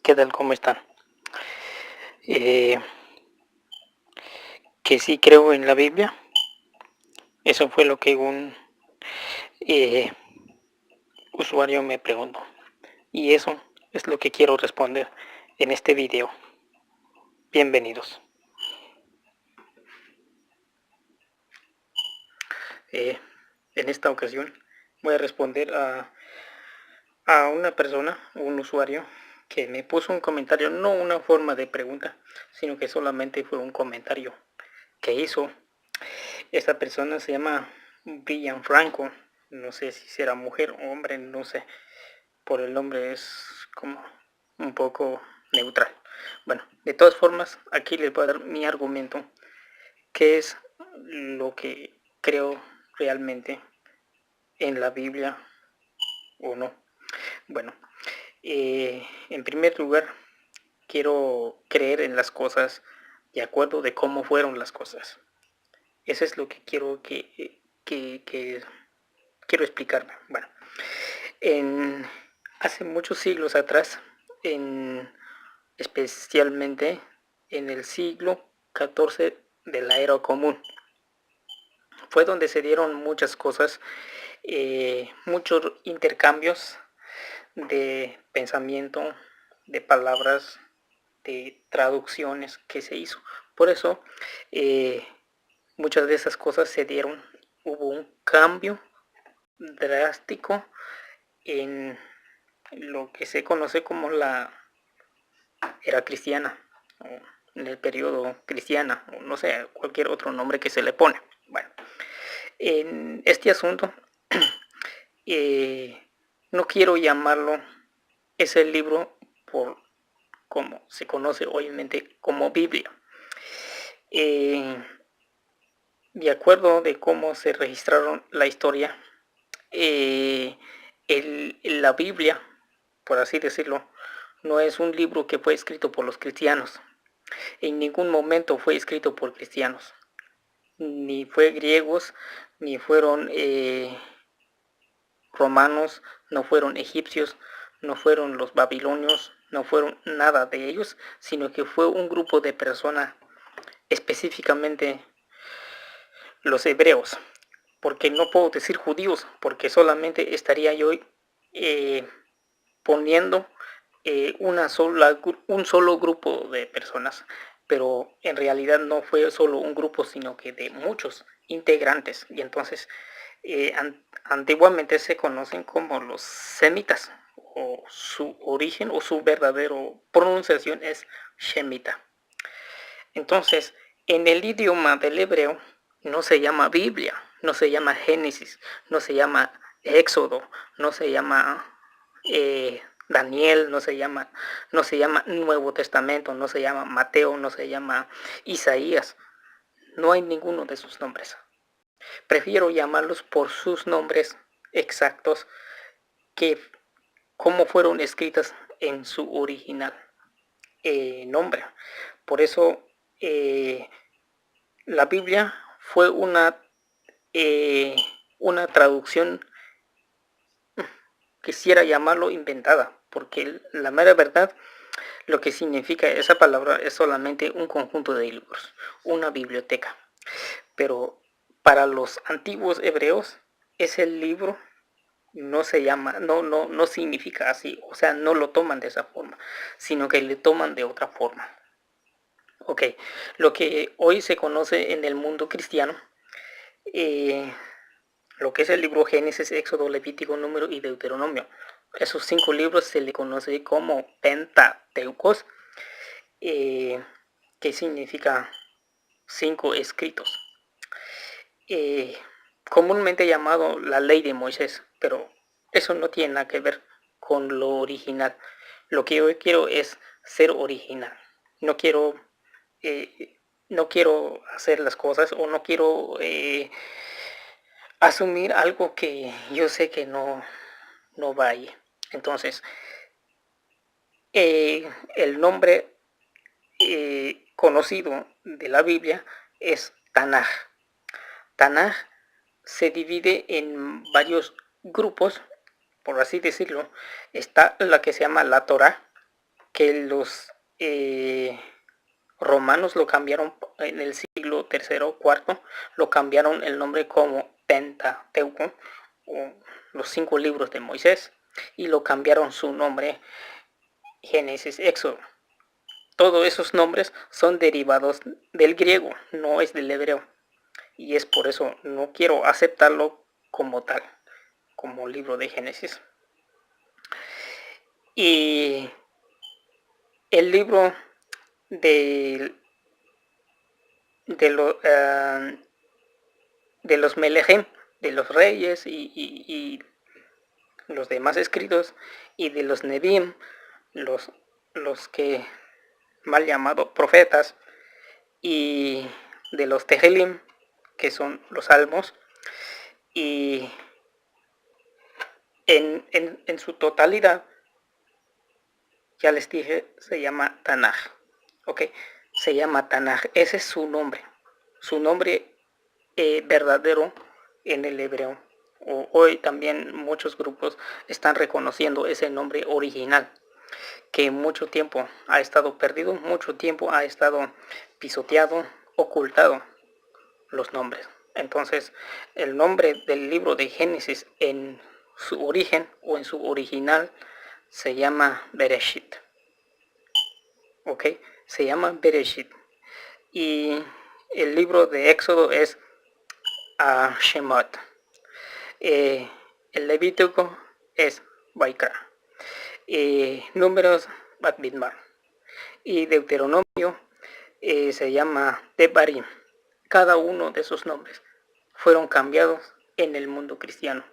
¿Qué tal? ¿Cómo están? Que sí creo en la Biblia. Eso fue lo que un eh, usuario me preguntó. Y eso es lo que quiero responder en este video. Bienvenidos. En esta ocasión voy a responder a una persona, un usuario, que me puso un comentario, no una forma de pregunta, sino que solamente fue un comentario que hizo. Esta persona se llama Brian Franco. No sé si será mujer o hombre, no sé. Por el nombre es como un poco neutral. Bueno, de todas formas, aquí les voy a dar mi argumento, que es lo que creo realmente en la Biblia o no. Bueno, en primer lugar, quiero creer en las cosas de acuerdo de cómo fueron las cosas. Eso es lo que quiero quiero explicarme. Bueno, hace muchos siglos atrás, especialmente en el siglo XIV de la era común, fue donde se dieron muchas cosas, muchos intercambios de pensamiento, de palabras, de traducciones que se hizo. Por eso muchas de esas cosas se dieron, hubo un cambio drástico en lo que se conoce como la era cristiana, o en el periodo cristiana, o no sé, cualquier otro nombre que se le pone. Bueno, en este asunto, no quiero llamarlo ese libro por como se conoce obviamente como Biblia. De acuerdo de cómo se registraron la historia, la Biblia, por así decirlo, no es un libro que fue escrito por los cristianos. En ningún momento fue escrito por cristianos. Ni fue griegos, ni fueron romanos, no fueron egipcios, no fueron los babilonios, no fueron nada de ellos, sino que fue un grupo de personas, específicamente los hebreos. Porque no puedo decir judíos, porque solamente estaría yo poniendo un solo grupo de personas, pero en realidad no fue solo un grupo, sino que de muchos integrantes. Y entonces antiguamente se conocen como los semitas, o su origen o su verdadero pronunciación es shemita. Entonces, en el idioma del hebreo no se llama Biblia, no se llama Génesis, no se llama Éxodo, no se llama Daniel, no se llama Nuevo Testamento, no se llama Mateo, no se llama Isaías. No hay ninguno de sus nombres. Prefiero llamarlos por sus nombres exactos, que cómo fueron escritas en su original nombre. Por eso la Biblia fue una traducción, quisiera llamarlo inventada, porque la mera verdad, lo que significa esa palabra es solamente un conjunto de libros, una biblioteca. Pero para los antiguos hebreos, ese libro no se llama, no significa así, o sea, no lo toman de esa forma, sino que le toman de otra forma. Ok, lo que hoy se conoce en el mundo cristiano, lo que es el libro Génesis, Éxodo, Levítico, Número y Deuteronomio. Esos 5 libros se le conoce como Pentateucos, que significa 5 escritos. Comúnmente llamado la ley de Moisés, pero eso no tiene nada que ver con lo original. Lo que yo quiero es ser original. No quiero, no quiero hacer las cosas, o no quiero asumir algo que yo sé que no va ahí. Entonces, el nombre conocido de la Biblia es Tanaj. Tanaj se divide en varios grupos, por así decirlo. Está la que se llama la Torah, que los romanos lo cambiaron en el siglo III o IV, lo cambiaron el nombre como Pentateuco, o los 5 libros de Moisés, y lo cambiaron su nombre Génesis, Éxodo. Todos esos nombres son derivados del griego, no es del hebreo. Y es por eso no quiero aceptarlo como tal, como libro de Génesis. Y el libro de, de, de los Melejim, de los reyes y los demás escritos, y de los Nebim, los que mal llamados profetas, y de los Tehilim, que son los salmos, y en su totalidad, ya les dije, se llama Tanaj. Ok, se llama Tanaj, ese es su nombre verdadero en el hebreo. Hoy también muchos grupos están reconociendo ese nombre original, que mucho tiempo ha estado perdido, mucho tiempo ha estado pisoteado, ocultado los nombres. Entonces, el nombre del libro de Génesis en su origen o en su original se llama Bereshit. Ok, se llama Bereshit. Y el libro de Éxodo es Shemot. El Levítico es Baikra. Números Bat-Midbar. Y Deuteronomio se llama Devarim. Cada uno de esos nombres fueron cambiados en el mundo cristiano.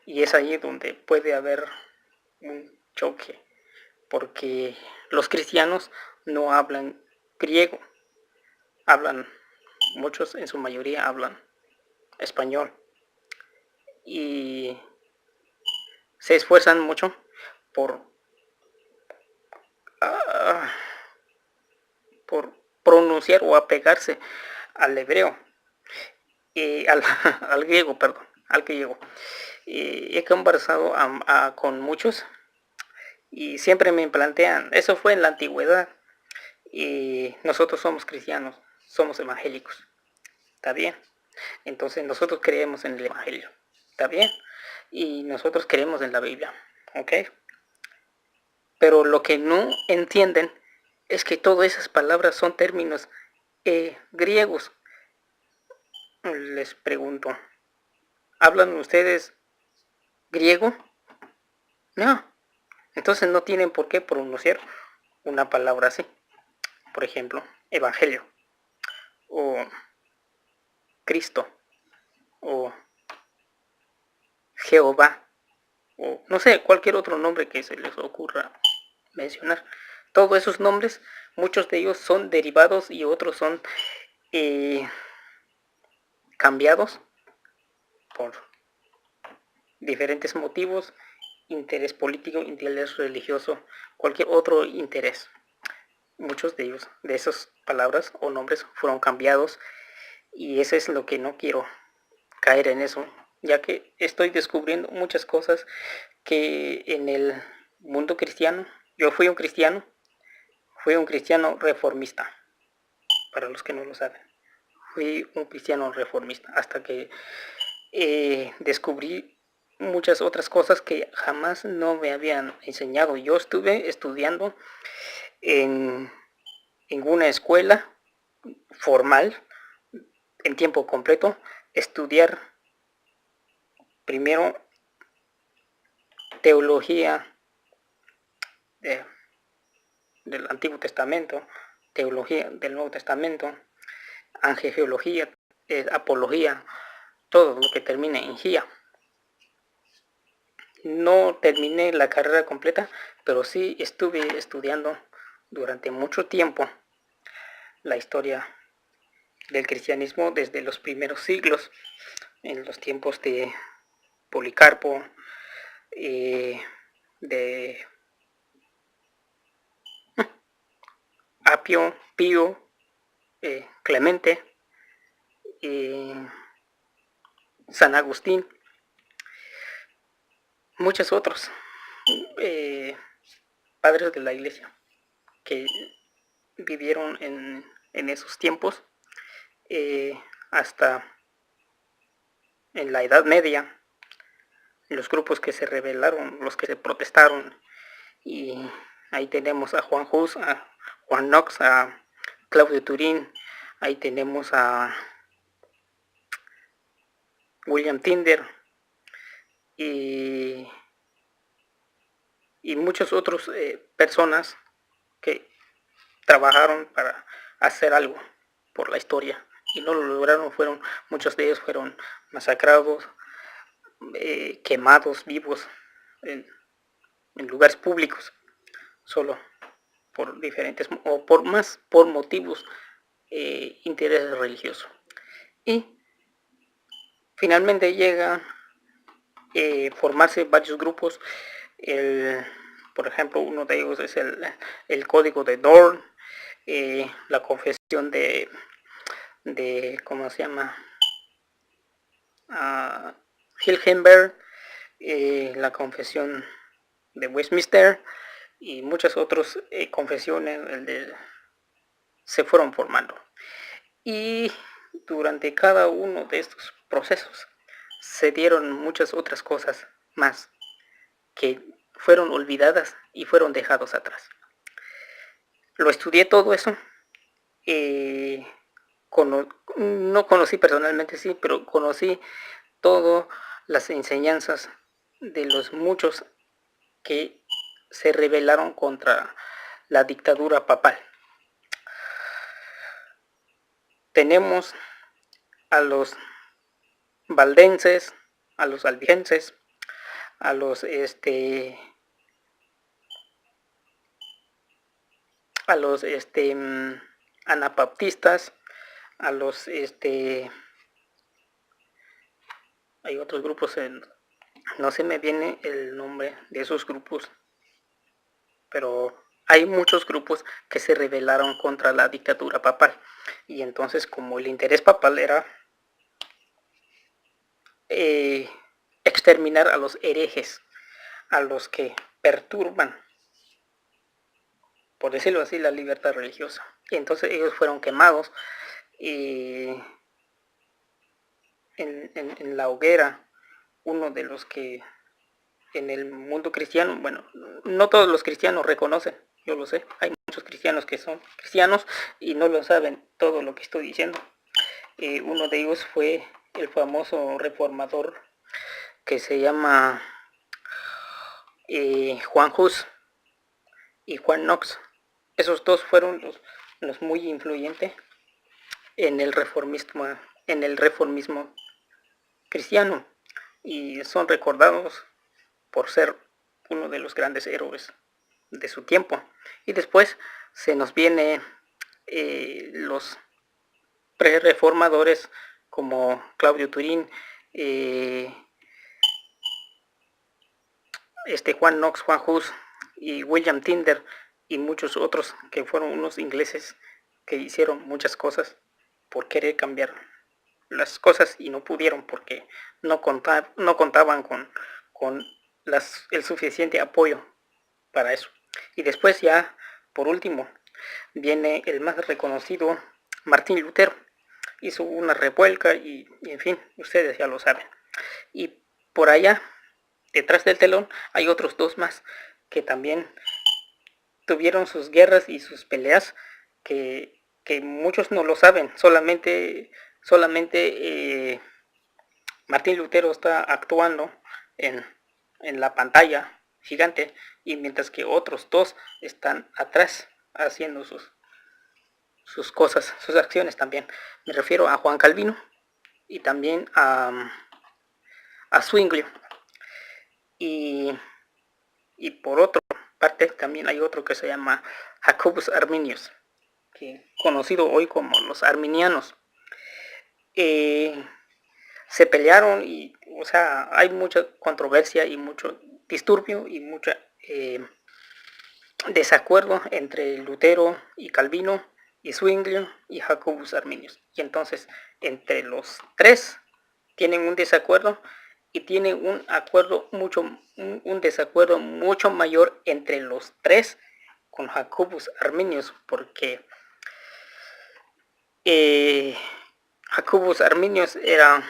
Y es ahí donde puede haber un choque, porque los cristianos no hablan griego, muchos en su mayoría hablan español, y se esfuerzan mucho por, uh, por pronunciar o apegarse al hebreo, al griego, perdón, al griego. He conversado con muchos y siempre me plantean, eso fue en la antigüedad y nosotros somos cristianos, somos evangélicos, ¿está bien? Entonces nosotros creemos en el evangelio, ¿está bien? Y nosotros creemos en la Biblia, ¿ok? Pero lo que no entienden es que todas esas palabras son términos griegos. Les pregunto, ¿hablan ustedes griego? No. Entonces no tienen por qué pronunciar una palabra así. Por ejemplo, evangelio, o Cristo, o Jehová, o no sé, cualquier otro nombre que se les ocurra mencionar. Todos esos nombres, muchos de ellos son derivados y otros son cambiados por diferentes motivos, interés político, interés religioso, cualquier otro interés. Muchos de ellos, de esas palabras o nombres, fueron cambiados, y eso es lo que no quiero caer en eso, ya que estoy descubriendo muchas cosas que en el mundo cristiano, yo fui un cristiano reformista, para los que no lo saben. Fui un cristiano reformista hasta que descubrí muchas otras cosas que jamás no me habían enseñado. Yo estuve estudiando en una escuela formal, en tiempo completo, estudiar primero teología del Antiguo Testamento, teología del Nuevo Testamento, angeología, apología, todo lo que termine en GIA. No terminé la carrera completa, pero sí estuve estudiando durante mucho tiempo la historia del cristianismo desde los primeros siglos, en los tiempos de Policarpo, de Apio, Pío, Clemente, San Agustín, muchos otros padres de la iglesia. que vivieron en esos tiempos, hasta en la Edad Media, los grupos que se rebelaron, los que se protestaron, y ahí tenemos a Juan Hus, a Juan Knox, a Claudio Turín, ahí tenemos a William Tinder y muchos otros personas que trabajaron para hacer algo por la historia y no lo lograron. Muchos de ellos fueron masacrados, quemados vivos en lugares públicos, solo por diferentes o por motivos intereses religiosos. Y finalmente llega formarse varios grupos. Por ejemplo, uno de ellos es el código de Dorn, la confesión de ¿cómo se llama? Hilgenberg, la confesión de Westminster y muchas otras confesiones se fueron formando. Y durante cada uno de estos procesos se dieron muchas otras cosas más que fueron olvidadas y fueron dejados atrás. Lo estudié todo eso. No conocí personalmente, sí, pero conocí todas las enseñanzas de los muchos que se rebelaron contra la dictadura papal. Tenemos a los valdenses, a los albigenses, a los anabaptistas, a los hay otros grupos, no se me viene el nombre de esos grupos, pero hay muchos grupos que se rebelaron contra la dictadura papal. Y entonces, como el interés papal era exterminar a los herejes, a los que perturban, por decirlo así, la libertad religiosa. Y entonces ellos fueron quemados en la hoguera. Uno de los que en el mundo cristiano, bueno, no todos los cristianos reconocen, yo lo sé, hay muchos cristianos que son cristianos y no lo saben todo lo que estoy diciendo. Uno de ellos fue el famoso reformador que se llama Juan Hus y Juan Knox. Esos dos fueron los muy influyentes en el reformismo cristiano, y son recordados por ser uno de los grandes héroes de su tiempo. Y después se nos viene los pre-reformadores como Claudio Turín, Juan Knox, Juan Hus y William Tinder y muchos otros que fueron unos ingleses que hicieron muchas cosas por querer cambiar las cosas y no pudieron porque no contaban con el suficiente apoyo para eso. Y después ya, por último, viene el más reconocido, Martín Lutero. Hizo una revuelta y en fin, ustedes ya lo saben. Y por allá, detrás del telón, hay otros dos más que también tuvieron sus guerras y sus peleas que muchos no lo saben. Solamente Martín Lutero está actuando en la pantalla gigante, y mientras que otros dos están atrás haciendo sus cosas, sus acciones también. Me refiero a Juan Calvino y también a Zwingli. Y por otra parte también hay otro que se llama Jacobus Arminius, que conocido hoy como los arminianos. Se pelearon y, o sea, hay mucha controversia y mucho disturbio y mucho desacuerdo entre Lutero y Calvino y Zwingli y Jacobus Arminius. Y entonces, entre los tres tienen un desacuerdo y tienen un desacuerdo mucho mayor entre los tres con Jacobus Arminius, porque Jacobus Arminius era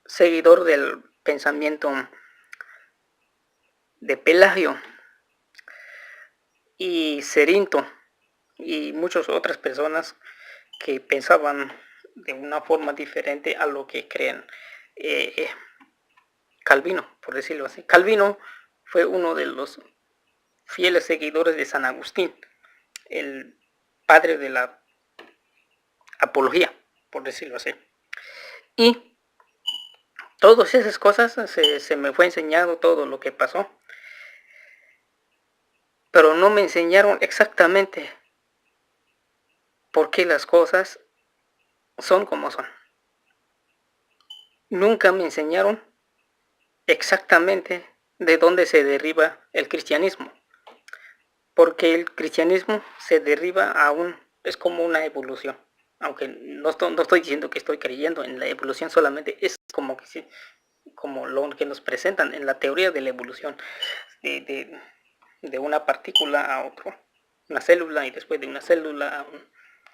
seguidor del pensamiento de Pelagio y Cerinto y muchas otras personas que pensaban de una forma diferente a lo que creen Calvino, por decirlo así. Calvino fue uno de los fieles seguidores de San Agustín, el padre de la apología, por decirlo así. Y todas esas cosas se me fue enseñado todo lo que pasó, pero no me enseñaron exactamente por qué las cosas son como son. Nunca me enseñaron exactamente de dónde se deriva el cristianismo, porque el cristianismo se deriva es como una evolución, aunque no estoy diciendo que estoy creyendo en la evolución, solamente es como que como lo que nos presentan en la teoría de la evolución, de una partícula a otro, una célula, y después de una célula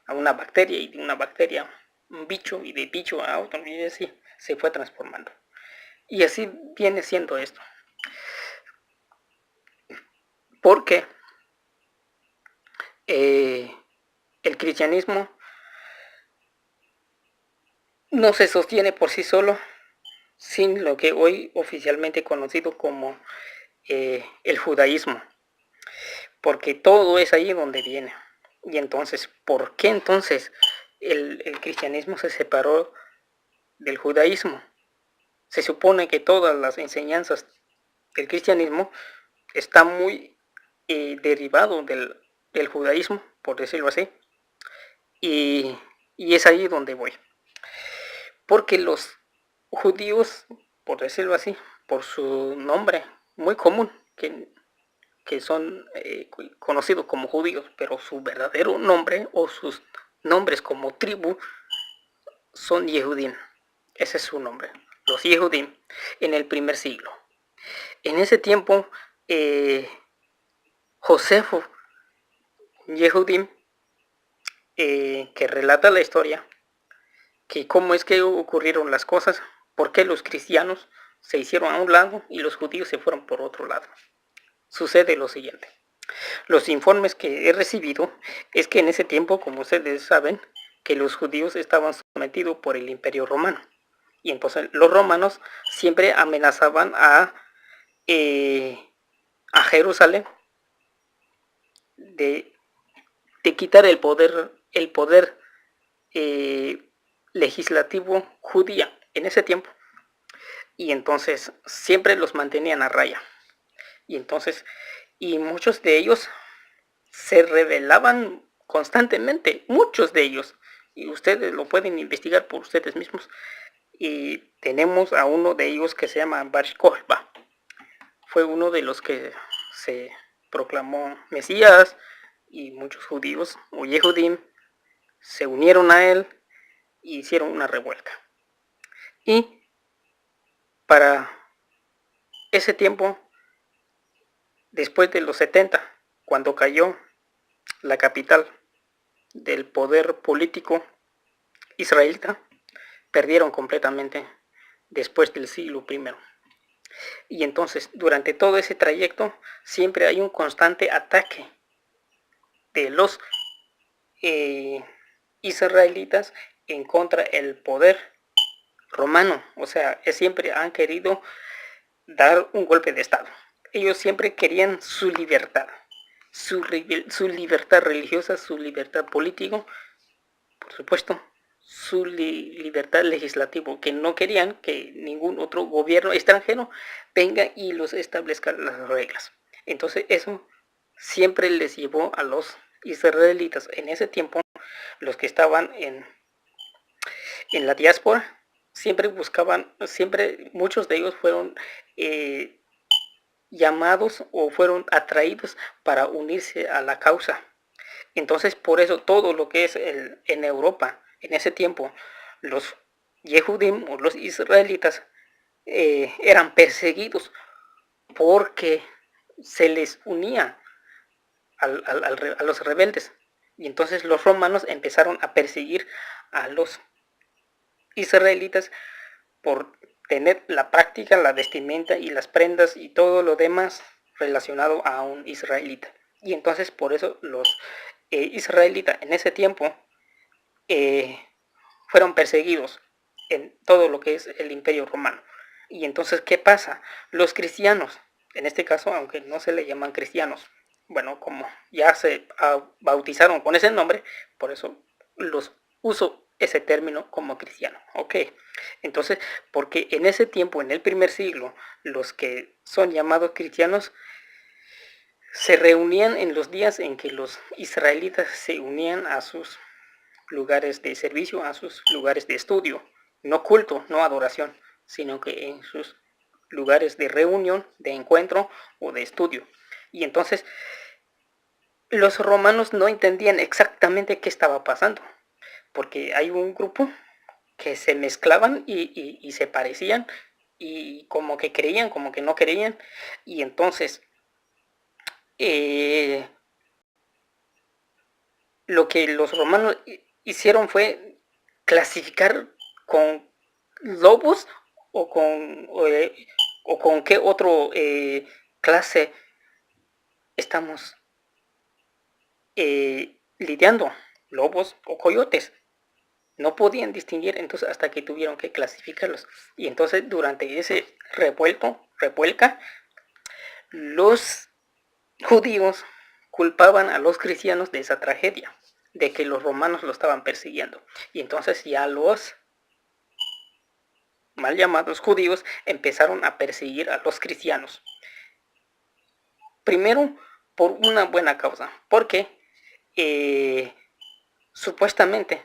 a una bacteria, y de una bacteria un bicho, y de bicho a otro, y así se fue transformando. Y así viene siendo esto. Porque el cristianismo no se sostiene por sí solo sin lo que hoy oficialmente conocido como el judaísmo, porque todo es ahí donde viene. Y entonces, ¿por qué entonces el cristianismo se separó del judaísmo? Se supone que todas las enseñanzas del cristianismo está muy derivado del judaísmo, por decirlo así, y es ahí donde voy. Porque los judíos, por decirlo así, por su nombre muy común, que son conocidos como judíos, pero su verdadero nombre o sus nombres como tribu son Yehudim. Ese es su nombre, los Yehudim, en el primer siglo. En ese tiempo, Josefo Yehudim, que relata la historia, que cómo es que ocurrieron las cosas, por qué los cristianos se hicieron a un lado y los judíos se fueron por otro lado. Sucede lo siguiente. Los informes que he recibido es que en ese tiempo, como ustedes saben, que los judíos estaban sometidos por el Imperio Romano. Y entonces los romanos siempre amenazaban a Jerusalén de quitar el poder legislativo judía en ese tiempo. Y entonces siempre los mantenían a raya. Y entonces, y muchos de ellos se rebelaban constantemente, muchos de ellos. Y ustedes lo pueden investigar por ustedes mismos. Y tenemos a uno de ellos que se llama Bar Kokhba. Fue uno de los que se proclamó Mesías, y muchos judíos o Yehudim se unieron a él e hicieron una revuelta. Y para ese tiempo, después de los 70, cuando cayó la capital del poder político israelita, perdieron completamente después del siglo I. Y entonces, durante todo ese trayecto, siempre hay un constante ataque de los israelitas en contra del poder romano. O sea, siempre han querido dar un golpe de estado. Ellos siempre querían su libertad, su libertad religiosa, su libertad política, por supuesto, su libertad legislativa, que no querían que ningún otro gobierno extranjero venga y los establezca las reglas. Entonces eso siempre les llevó a los israelitas en ese tiempo, los que estaban en la diáspora, siempre buscaban, siempre muchos de ellos fueron llamados o fueron atraídos para unirse a la causa. Entonces por eso todo lo que es en Europa en ese tiempo, los Yehudim o los israelitas eran perseguidos porque se les unía a los rebeldes. Y entonces los romanos empezaron a perseguir a los israelitas por tener la práctica, la vestimenta y las prendas y todo lo demás relacionado a un israelita. Y entonces por eso los israelitas en ese tiempo eh, fueron perseguidos en todo lo que es el imperio romano. Y entonces, ¿qué pasa? Los cristianos, en este caso, aunque no se le llaman cristianos, bueno, como ya se bautizaron con ese nombre, por eso los uso ese término como cristiano. Ok, entonces, porque en ese tiempo, en el primer siglo, los que son llamados cristianos se reunían en los días en que los israelitas se unían a sus lugares de servicio, a sus lugares de estudio, no culto, no adoración, sino que en sus lugares de reunión, de encuentro o de estudio. Y entonces los romanos no entendían exactamente qué estaba pasando, porque hay un grupo que se mezclaban y se parecían y como que creían, como que no creían, y entonces eh, lo que los romanos hicieron fue clasificar con lobos o o con qué otro clase estamos lidiando, lobos o coyotes. No podían distinguir entonces hasta que tuvieron que clasificarlos. Y entonces durante ese revuelca, los judíos culpaban a los cristianos de esa tragedia, de que los romanos lo estaban persiguiendo. Y entonces ya los mal llamados judíos empezaron a perseguir a los cristianos. Primero, por una buena causa, porque supuestamente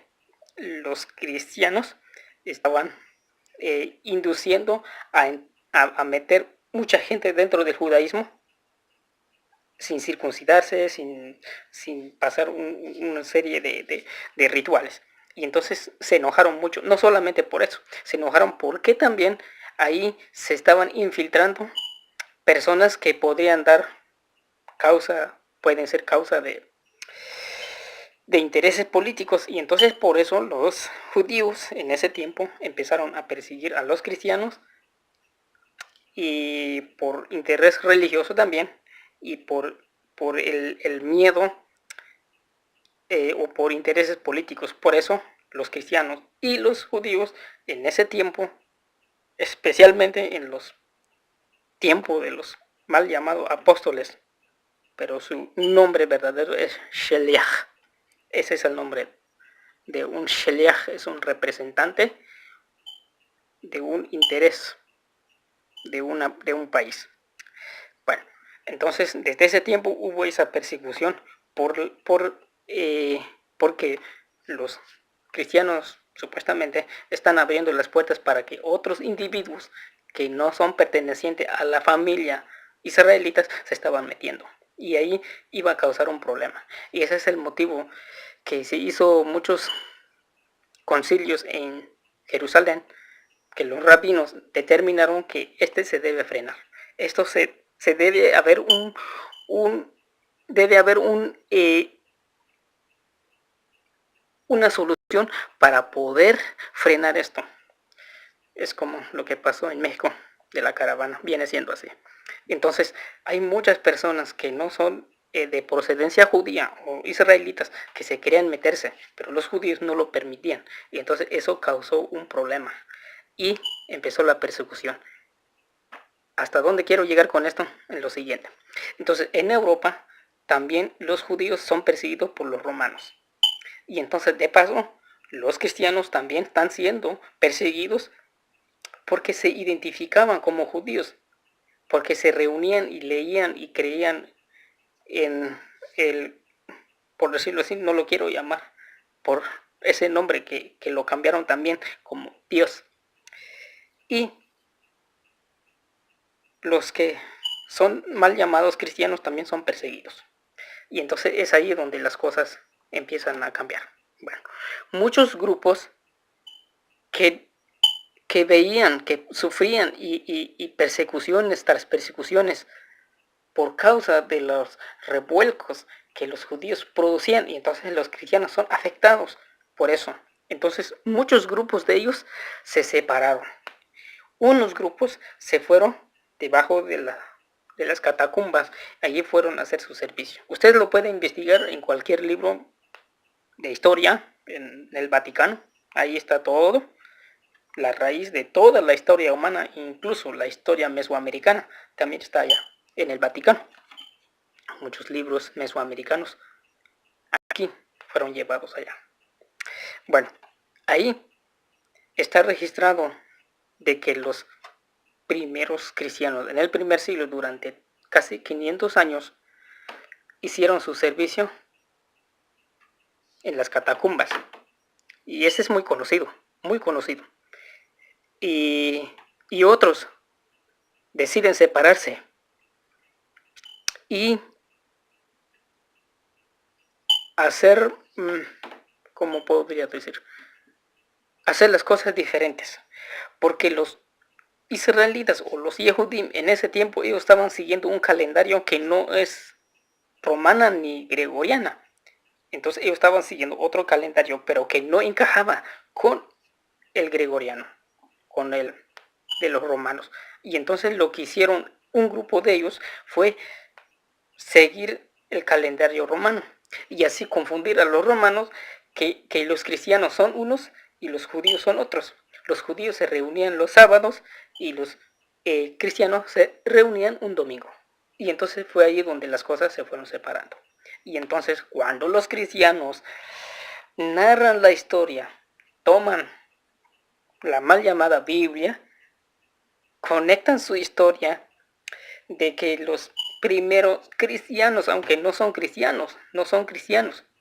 los cristianos estaban induciendo a meter mucha gente dentro del judaísmo sin circuncidarse, sin pasar una serie de rituales. Y entonces se enojaron mucho, no solamente por eso, se enojaron porque también ahí se estaban infiltrando personas que podrían dar causa, pueden ser causa de intereses políticos. Y entonces por eso los judíos en ese tiempo empezaron a perseguir a los cristianos, y por interés religioso también, y por el miedo o por intereses políticos. Por eso los cristianos y los judíos en ese tiempo, especialmente en los tiempos de los mal llamados apóstoles, pero su nombre verdadero es Sheliach. Ese es el nombre de un Sheliach, es un representante de un interés de un país. Bueno, entonces desde ese tiempo hubo esa persecución porque los cristianos supuestamente están abriendo las puertas para que otros individuos que no son pertenecientes a la familia israelitas se estaban metiendo. Y ahí iba a causar un problema. Y ese es el motivo que se hizo muchos concilios en Jerusalén, que los rabinos determinaron que este se debe frenar. Esto se debe haber debe haber una solución para poder frenar esto. Es como lo que pasó en México de la caravana, viene siendo así. Entonces hay muchas personas que no son de procedencia judía o israelitas que se querían meterse, pero los judíos no lo permitían, y entonces eso causó un problema y empezó la persecución. ¿Hasta dónde quiero llegar con esto? En lo siguiente. Entonces, en Europa también los judíos son perseguidos por los romanos. Y entonces, de paso, los cristianos también están siendo perseguidos porque se identificaban como judíos, porque se reunían y leían y creían en el, por decirlo así, no lo quiero llamar por ese nombre que lo cambiaron también como Dios. Y los que son mal llamados cristianos también son perseguidos. Y entonces es ahí donde las cosas empiezan a cambiar. Bueno, muchos grupos que veían, que sufrían y persecuciones tras persecuciones por causa de los revuelcos que los judíos producían, y entonces los cristianos son afectados por eso. Entonces muchos grupos de ellos se separaron. Unos grupos se fueron debajo de las catacumbas, allí fueron a hacer su servicio. Usted lo puede investigar en cualquier libro de historia, en el Vaticano, ahí está todo, la raíz de toda la historia humana, incluso la historia mesoamericana, también está allá, en el Vaticano. Muchos libros mesoamericanos aquí fueron llevados allá. Bueno, ahí está registrado de que los primeros cristianos en el primer siglo, durante casi 500 años, hicieron su servicio en las catacumbas. Y ese es muy conocido, muy conocido. Y otros deciden separarse y hacer, ¿cómo podría decir? Hacer las cosas diferentes. Porque los israelitas o los Yehudim en ese tiempo, ellos estaban siguiendo un calendario que no es romana ni gregoriana. Entonces ellos estaban siguiendo otro calendario, pero que no encajaba con el gregoriano, con el de los romanos. Y entonces lo que hicieron un grupo de ellos fue seguir el calendario romano y así confundir a los romanos que los cristianos son unos y los judíos son otros. Los judíos se reunían los sábados y los cristianos se reunían un domingo. Y entonces fue ahí donde las cosas se fueron separando. Y entonces cuando los cristianos narran la historia, toman la mal llamada Biblia, conectan su historia de que los primeros cristianos, aunque no son cristianos,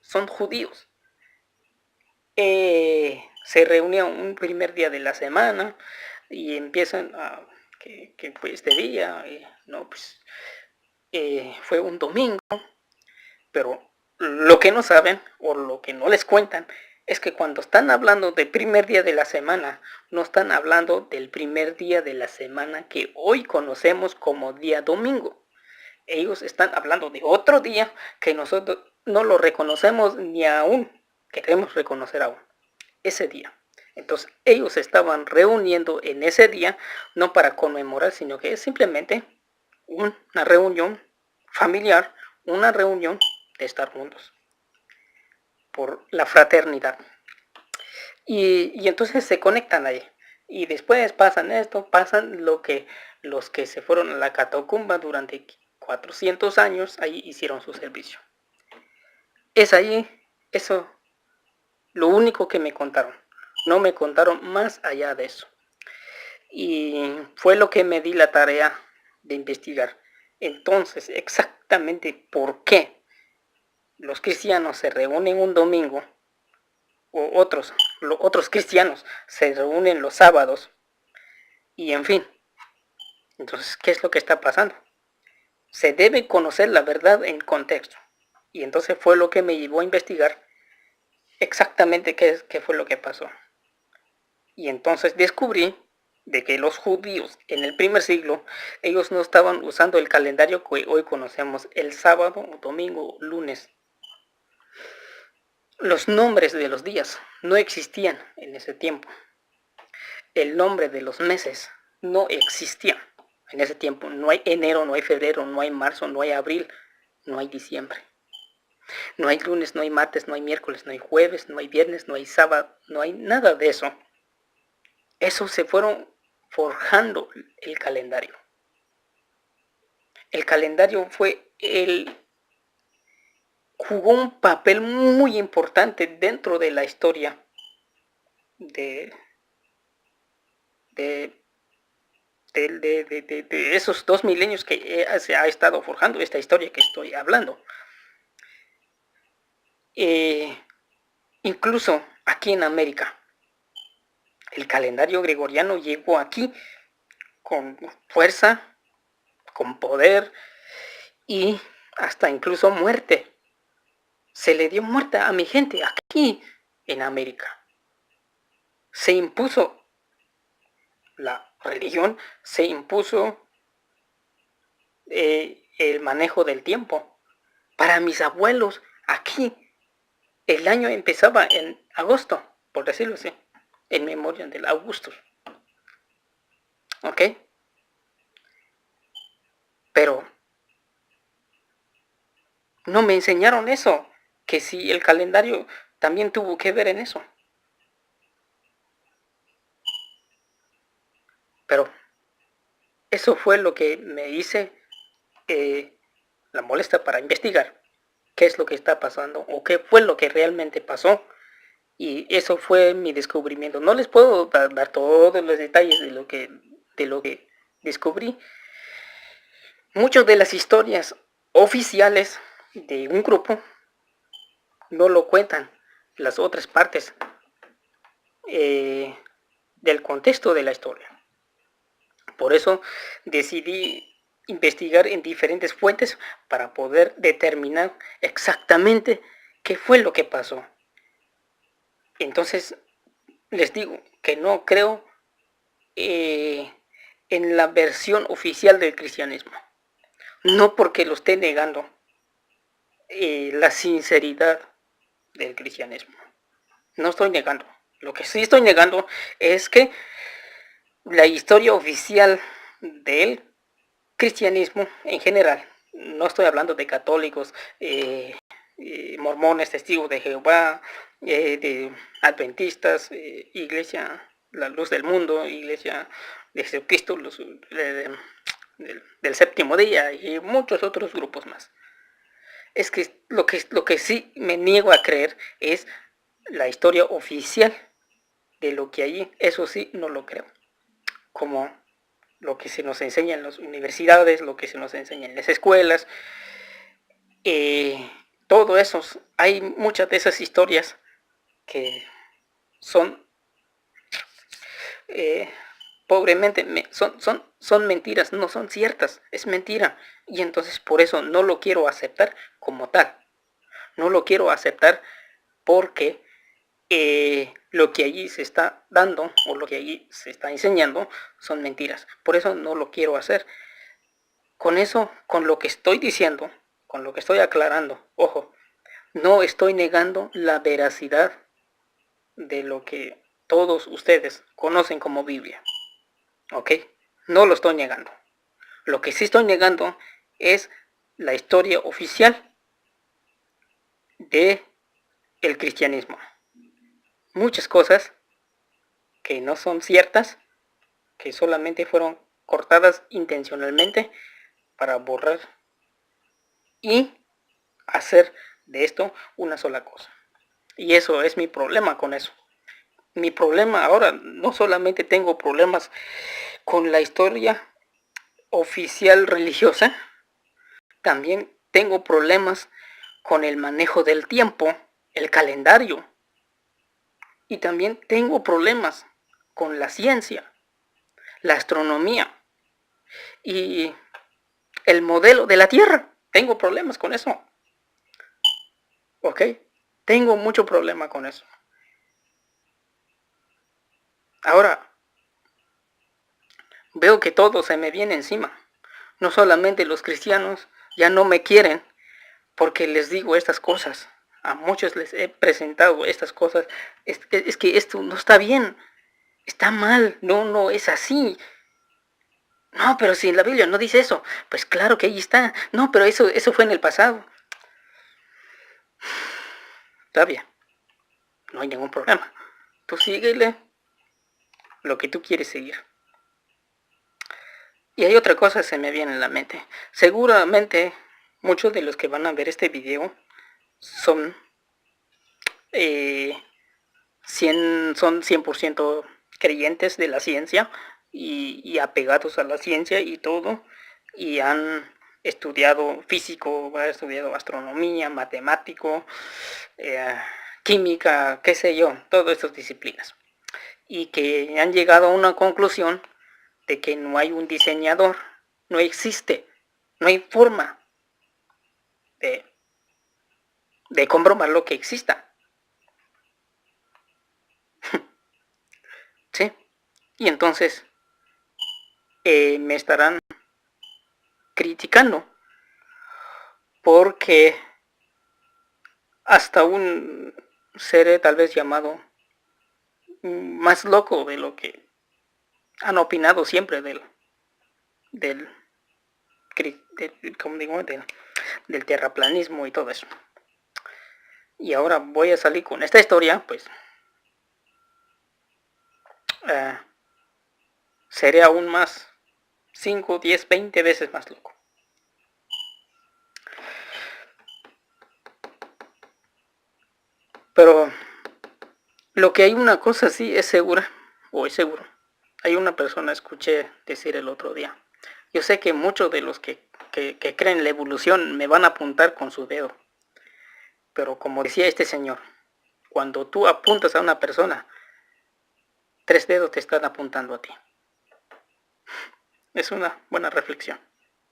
son judíos. Se reunían un primer día de la semana y empiezan a que fue este día, no, pues fue un domingo, pero lo que no saben o lo que no les cuentan es que cuando están hablando del primer día de la semana, no están hablando del primer día de la semana que hoy conocemos como día domingo. Ellos están hablando de otro día que nosotros no lo reconocemos ni aún queremos reconocer aún. Ese día. Entonces ellos estaban reuniendo en ese día no para conmemorar, sino que es simplemente una reunión familiar, una reunión de estar juntos por la fraternidad. Y entonces se conectan ahí. Y después pasan esto, pasan lo que los que se fueron a la catacumba durante 400 años, ahí hicieron su servicio. Es ahí, eso, lo único que me contaron. No me contaron más allá de eso. Y fue lo que me di la tarea de investigar. Entonces, exactamente por qué los cristianos se reúnen un domingo o otros cristianos se reúnen los sábados y en fin. Entonces, ¿qué es lo que está pasando? Se debe conocer la verdad en contexto. Y entonces fue lo que me llevó a investigar exactamente qué fue lo que pasó. Y entonces descubrí de que los judíos en el primer siglo, ellos no estaban usando el calendario que hoy conocemos, el sábado, domingo, lunes. Los nombres de los días no existían en ese tiempo. El nombre de los meses no existía en ese tiempo. No hay enero, no hay febrero, no hay marzo, no hay abril, no hay diciembre. No hay lunes, no hay martes, no hay miércoles, no hay jueves, no hay viernes, no hay sábado, no hay nada de eso. Eso se fueron forjando el calendario. El calendario jugó un papel muy importante dentro de la historia de, de, de esos 2 milenios que se ha estado forjando esta historia que estoy hablando. Incluso aquí en América, el calendario gregoriano llegó aquí con fuerza, con poder y hasta incluso muerte. Se le dio muerte a mi gente aquí en América. Se impuso la religión, se impuso el manejo del tiempo. Para mis abuelos, aquí, el año empezaba en agosto, por decirlo así, en memoria del Augustus. ¿Ok? Pero no me enseñaron eso, que si el calendario también tuvo que ver en eso. Pero eso fue lo que me hice la molestia para investigar qué es lo que está pasando o qué fue lo que realmente pasó. Y eso fue mi descubrimiento. No les puedo dar todos los detalles de lo que descubrí. Muchas de las historias oficiales de un grupo no lo cuentan las otras partes del contexto de la historia. Por eso decidí investigar en diferentes fuentes para poder determinar exactamente qué fue lo que pasó. Entonces, les digo que no creo en la versión oficial del cristianismo. No porque lo esté negando la sinceridad del cristianismo. No estoy negando. Lo que sí estoy negando es que la historia oficial del cristianismo en general, no estoy hablando de católicos, mormones, testigos de Jehová, de adventistas, iglesia, la luz del mundo, iglesia de Jesucristo, del séptimo día y muchos otros grupos más. Es que lo que sí me niego a creer es la historia oficial de lo que allí, eso sí no lo creo. Como lo que se nos enseña en las universidades, lo que se nos enseña en las escuelas, todo eso, hay muchas de esas historias que son pobremente, son mentiras, no son ciertas, es mentira. Y entonces por eso no lo quiero aceptar como tal. No lo quiero aceptar porque lo que allí se está dando o lo que allí se está enseñando son mentiras. Por eso no lo quiero hacer. Con eso, con lo que estoy diciendo, con lo que estoy aclarando, ojo, no estoy negando la veracidad de lo que todos ustedes conocen como Biblia. ¿Ok? No lo estoy negando. Lo que sí estoy negando es la historia oficial de el cristianismo. Muchas cosas que no son ciertas, que solamente fueron cortadas intencionalmente para borrar y hacer de esto una sola cosa. Y eso es mi problema con eso. Mi problema ahora, no solamente tengo problemas con la historia oficial religiosa, también tengo problemas con el manejo del tiempo, el calendario. Y también tengo problemas con la ciencia, la astronomía y el modelo de la Tierra. Tengo problemas con eso. ¿Ok? Tengo mucho problema con eso. Ahora, veo que todo se me viene encima. No solamente los cristianos ya no me quieren porque les digo estas cosas. A muchos les he presentado estas cosas. Es que esto no está bien. Está mal. No, no es así. No, pero si en la Biblia no dice eso. Pues claro que ahí está. No, pero eso fue en el pasado. Está bien. No hay ningún problema. Tú síguele lo que tú quieres seguir. Y hay otra cosa que se me viene en la mente. Seguramente muchos de los que van a ver este video son 100% creyentes de la ciencia y apegados a la ciencia y todo. Y han estudiado físico, han estudiado astronomía, matemático, química, qué sé yo, todas estas disciplinas. Y que han llegado a una conclusión de que no hay un diseñador, no existe, no hay forma de comprobar lo que exista. ¿Sí? Y entonces me estarán criticando porque hasta un ser tal vez llamado más loco de lo que han opinado siempre del, como digo, del terraplanismo y todo eso. Y ahora voy a salir con esta historia, pues seré aún más 5, 10, 20 veces más loco. Pero lo que hay una cosa sí es segura, o es seguro. Hay una persona, escuché decir el otro día. Yo sé que muchos de los que creen la evolución me van a apuntar con su dedo. Pero como decía este señor, cuando tú apuntas a una persona, 3 dedos te están apuntando a ti. Es una buena reflexión,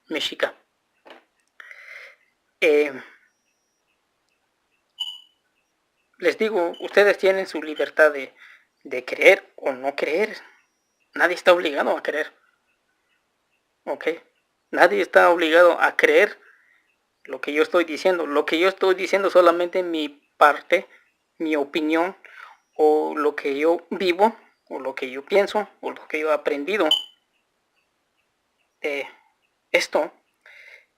mexica. Les digo, ustedes tienen su libertad de creer o no creer. Nadie está obligado a creer. ¿Ok? Nadie está obligado a creer lo que yo estoy diciendo. Lo que yo estoy diciendo solamente mi parte, mi opinión, o lo que yo vivo, o lo que yo pienso, o lo que yo he aprendido de esto.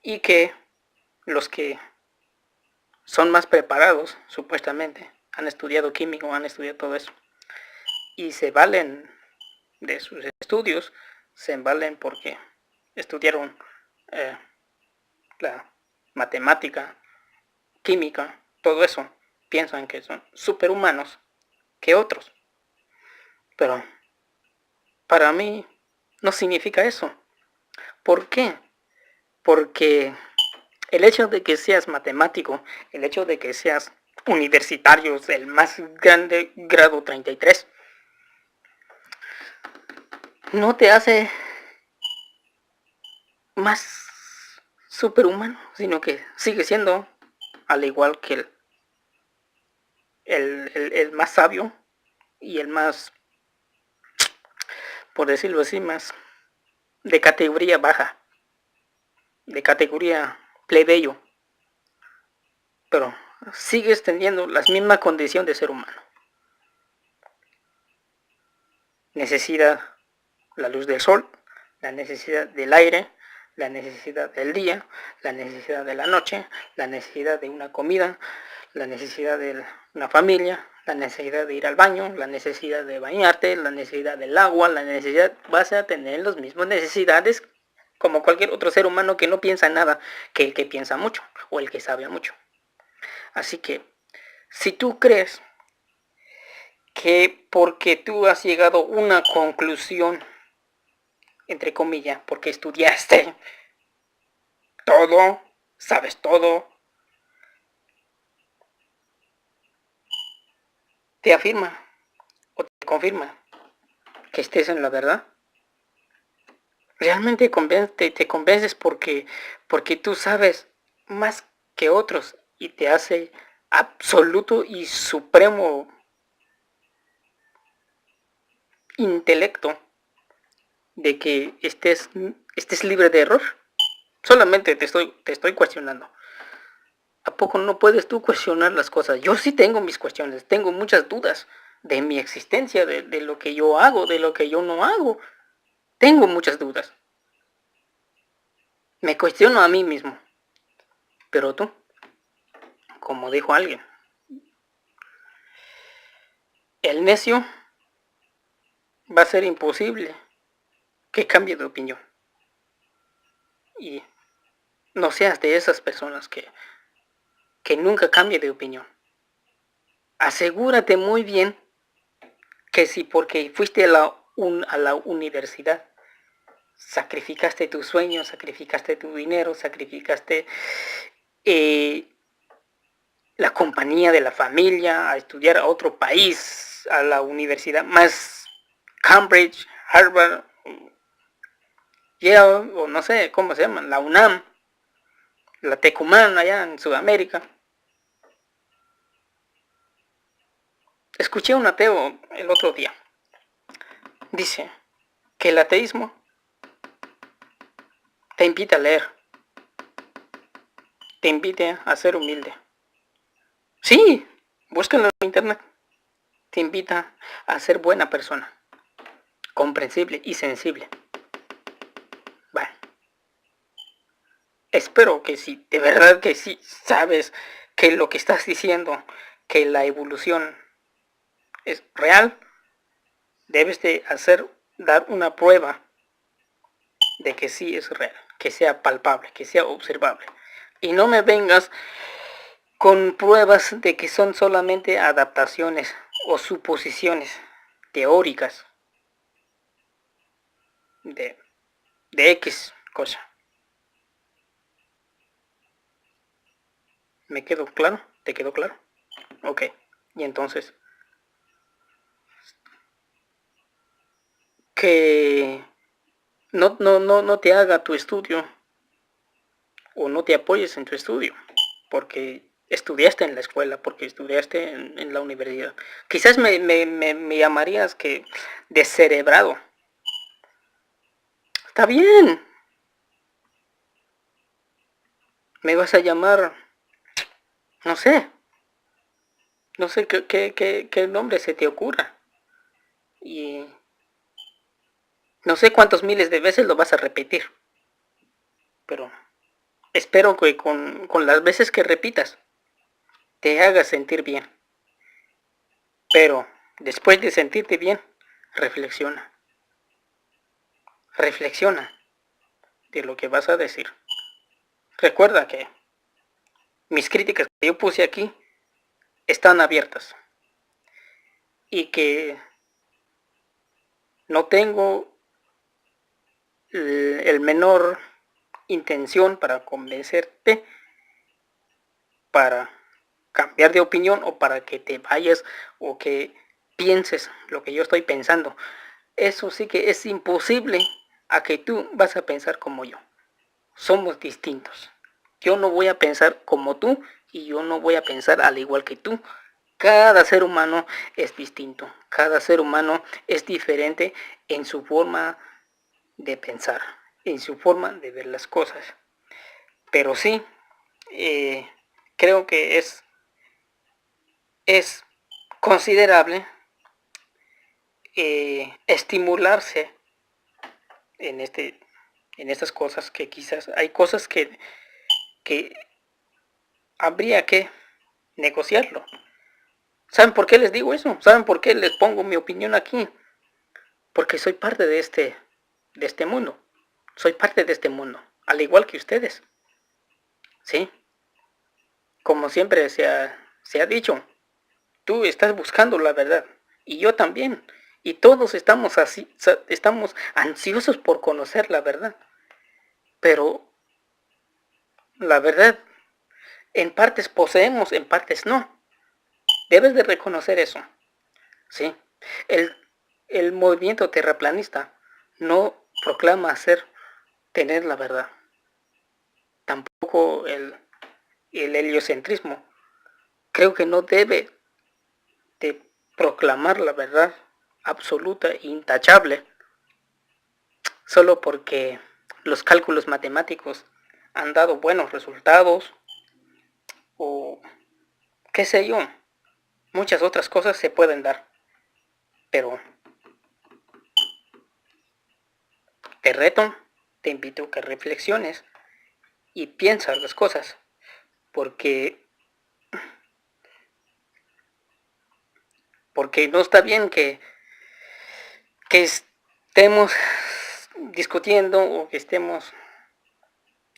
Y que los que son más preparados, supuestamente, han estudiado químico, han estudiado todo eso, y se valen de sus estudios, se valen porque estudiaron la matemática, química, todo eso, piensan que son superhumanos que otros. Pero para mí no significa eso. ¿Por qué? Porque el hecho de que seas matemático, el hecho de que seas universitario, el más grande grado 33, no te hace más superhumano, sino que sigue siendo, al igual que el más sabio y el más, por decirlo así, más de categoría baja, de categoría plebeyo, pero sigues teniendo la misma condición de ser humano. Necesita la luz del sol, la necesidad del aire, la necesidad del día, la necesidad de la noche, la necesidad de una comida, la necesidad de una familia, la necesidad de ir al baño, la necesidad de bañarte, la necesidad del agua, la necesidad, vas a tener las mismas necesidades como cualquier otro ser humano que no piensa en nada, que el que piensa mucho o el que sabe mucho. Así que, si tú crees que porque tú has llegado a una conclusión, entre comillas, porque estudiaste todo, sabes todo, te afirma o te confirma que estés en la verdad. Realmente te convences porque tú sabes más que otros y te hace absoluto y supremo intelecto de que estés libre de error. Solamente te estoy cuestionando. ¿A poco no puedes tú cuestionar las cosas? Yo sí tengo mis cuestiones, tengo muchas dudas de mi existencia, de lo que yo hago, de lo que yo no hago. Tengo muchas dudas. Me cuestiono a mí mismo. Pero tú, como dijo alguien, el necio va a ser imposible que cambie de opinión. Y no seas de esas personas que nunca cambie de opinión. Asegúrate muy bien que si porque fuiste a la universidad, sacrificaste tus sueños, sacrificaste tu dinero, sacrificaste la compañía de la familia, a estudiar a otro país, a la universidad más Cambridge, Harvard, Yale, o no sé cómo se llama, la UNAM, la Tecumán allá en Sudamérica. Escuché a un ateo el otro día. Dice que el ateísmo te invita a leer. te invite a ser humilde. Sí, búscalo en internet. Te invita a ser buena persona, comprensible y sensible. Bueno, espero que sí, de verdad que sí sabes que lo que estás diciendo, que la evolución es real, debes de dar una prueba de que sí es real, que sea palpable, que sea observable. Y no me vengas con pruebas de que son solamente adaptaciones o suposiciones teóricas de, de X cosa. ¿Me quedó claro? ¿Te quedó claro? Ok. Y entonces, que no te haga tu estudio o no te apoyes en tu estudio, porque estudiaste en la escuela, porque estudiaste en la universidad. Quizás me llamarías que descerebrado. Está bien, me vas a llamar, no sé, no sé qué nombre se te ocurra. Y no sé cuántos miles de veces lo vas a repetir, pero espero que con las veces que repitas te hagas sentir bien. Pero después de sentirte bien, reflexiona. Reflexiona de lo que vas a decir. Recuerda que mis críticas que yo puse aquí están abiertas y que no tengo el menor intención para convencerte, para cambiar de opinión o para que te vayas o que pienses lo que yo estoy pensando. Eso sí que es imposible a que tú vas a pensar como yo. Somos distintos. Yo no voy a pensar como tú y yo no voy a pensar al igual que tú. Cada ser humano es distinto. Cada ser humano es diferente en su forma de pensar, en su forma de ver las cosas. Pero sí, creo que es considerable estimularse en, en estas cosas que quizás hay cosas que habría que negociarlo. ¿Saben por qué les digo eso? ¿Saben por qué les pongo mi opinión aquí? Porque soy parte de este mundo. Soy parte de este mundo, al igual que ustedes. ¿Sí? Como siempre se ha dicho, tú estás buscando la verdad y yo también. Y todos estamos así, estamos ansiosos por conocer la verdad. Pero la verdad, en partes poseemos, en partes no. Debes de reconocer eso. ¿Sí? El, el movimiento terraplanista no proclama tener la verdad. Tampoco el heliocentrismo. Creo que no debe de proclamar la verdad absoluta e intachable solo porque los cálculos matemáticos han dado buenos resultados o qué sé yo, muchas otras cosas se pueden dar, pero te reto, te invito a que reflexiones y piensas las cosas, porque no está bien que estemos discutiendo o que estemos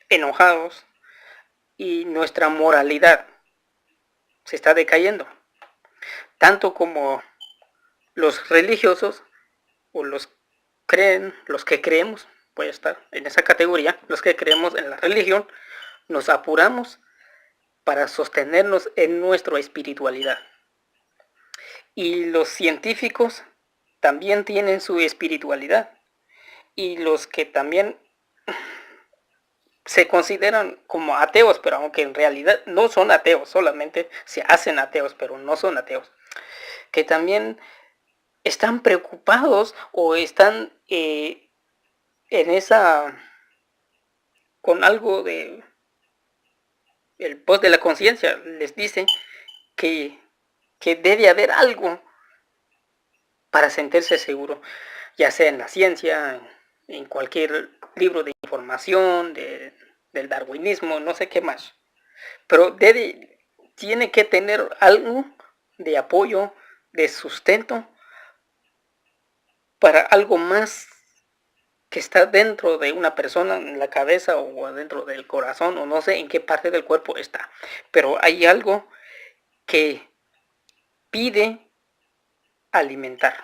enojados y nuestra moralidad se está decayendo, tanto como los religiosos o los que creemos, puede estar en esa categoría, los que creemos en la religión, nos apuramos para sostenernos en nuestra espiritualidad. Y los científicos también tienen su espiritualidad. Y los que también se consideran como ateos, pero aunque en realidad no son ateos, solamente se hacen ateos, pero no son ateos, que también están preocupados o están en esa, con algo el post de la conciencia les dice que, que debe haber algo para sentirse seguro, ya sea en la ciencia, en cualquier libro de información, del darwinismo, no sé qué más. Pero tiene que tener algo de apoyo, de sustento, para algo más que está dentro de una persona, en la cabeza o dentro del corazón, o no sé en qué parte del cuerpo está. Pero hay algo que pide alimentar,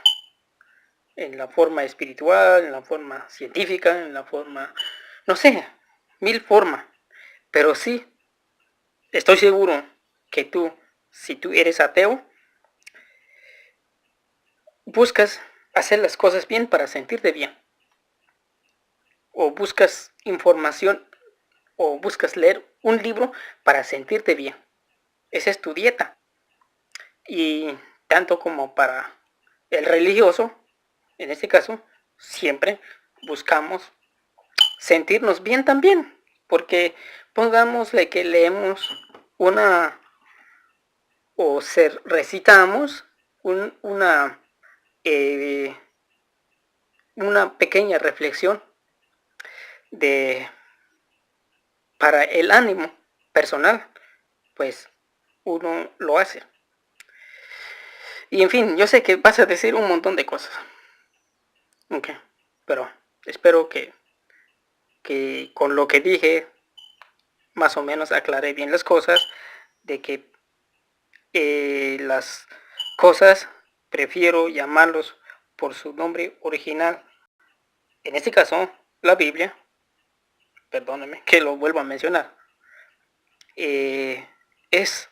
en la forma espiritual, en la forma científica, en la forma, no sé, mil formas. Pero sí, estoy seguro que tú, si tú eres ateo, buscas hacer las cosas bien para sentirte bien. O buscas información o buscas leer un libro para sentirte bien. Esa es tu dieta. Y tanto como para el religioso, en este caso, siempre buscamos sentirnos bien también. Porque pongámosle que leemos una o recitamos eh, una pequeña reflexión de para el ánimo personal, pues uno lo hace. Y en fin, yo sé que vas a decir un montón de cosas. Ok, pero espero que con lo que dije, más o menos aclaré bien las cosas, de que las cosas prefiero llamarlos por su nombre original. En este caso, la Biblia, perdónenme que lo vuelva a mencionar, es